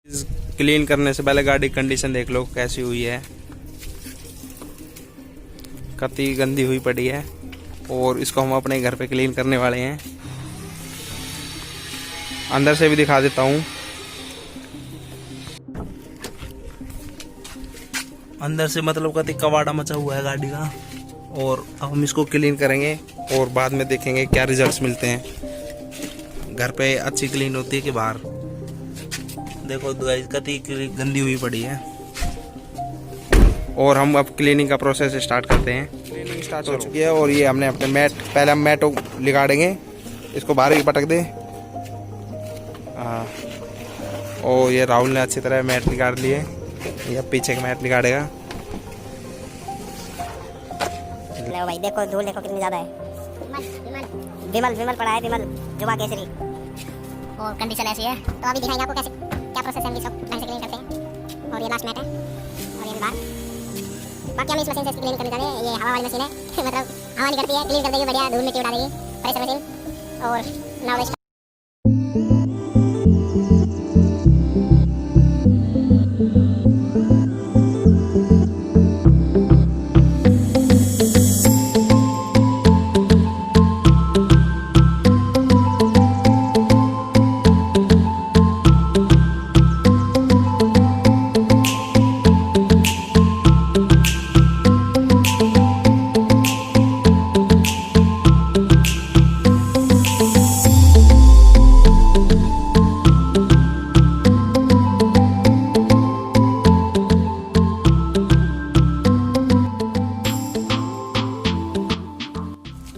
Clean करने से पहले गाड़ी कंडीशन देख लो कैसी हुई है, कितनी गंदी हुई पड़ी है। और इसको हम अपने घर पे क्लीन करने वाले हैं। अंदर से भी दिखा देता हूँ। अंदर से मतलब कति कबाड़ा मचा हुआ है गाड़ी का। और अब हम इसको क्लीन करेंगे और बाद में देखेंगे क्या रिजल्ट्स मिलते हैं। घर पे अच्छी क्लीन होती है कि बाहर। देखो कति गंदी हुई पड़ी है। और हम अब क्लीनिंग का प्रोसेस स्टार्ट करते हैं। क्लीनिंग स्टार्ट हो चुकी है और ये हमने अपने मैट, पहले हम मैट लिगाड़ेंगे, इसको बाहर ही पटक दे। हाँ, और ये राहुल ने अच्छी तरह मैट लिगाड़ लिए। ये पीछे का मैट लिगाड़ेगा। ले भाई देखो धूल देखो कितनी ज्यादा है। विमल विमल पड़ा है, विमल जुबा केसरी। और कंडीशन ऐसी है तो अभी दिखाएंगे आपको कैसे क्या प्रोसेस है। हम इसको ढंग से क्लीन करते हैं। और ये लास्ट मैट है और ये भी बाहर। बाकी हम इस मशीन से क्लीन करने जा रहे हैं। ये हवा वाली मशीन है मतलब हवा नहीं करती है, क्लीन कर देगी, बढ़िया धूल मिट्टी उड़ा देगी। Pressure machine. और नाउ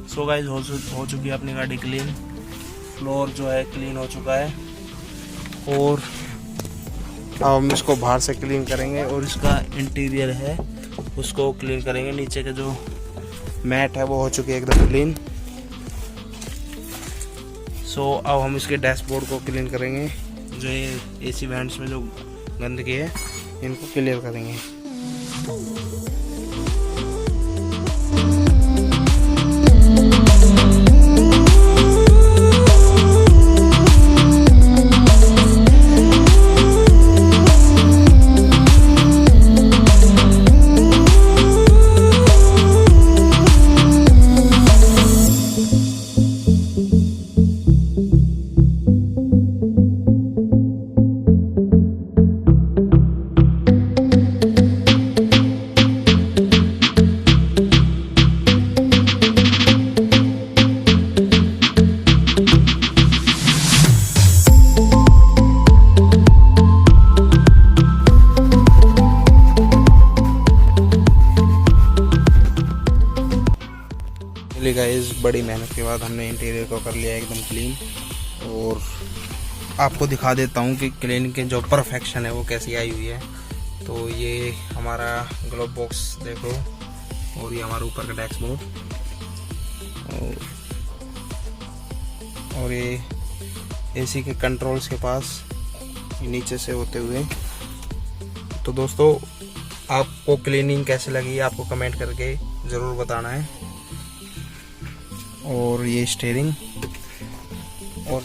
सो गाइस हो चुकी है अपनी गाड़ी क्लीन। फ्लोर जो है क्लीन हो चुका है। और अब हम इसको बाहर से क्लीन करेंगे और इसका इंटीरियर है उसको क्लीन करेंगे। नीचे के जो मैट है वो हो चुकी है एकदम क्लीन। सो अब हम इसके डैशबोर्ड को क्लीन करेंगे। जो ये एसी वेंट्स में जो गंदगी है इनको क्लियर करेंगे। गाइस बड़ी मेहनत के बाद हमने इंटीरियर को कर लिया एकदम क्लीन। और आपको दिखा देता हूँ कि क्लीन के जो परफेक्शन है वो कैसी आई हुई है। तो ये हमारा ग्लोव बॉक्स देखो और ये हमारा ऊपर का डैशबोर्ड और ये एसी के कंट्रोल्स के पास नीचे से होते हुए। तो दोस्तों आपको क्लीनिंग कैसे लगी आपको कमेंट करके ज़रूर बताना है। और ये स्टीयरिंग और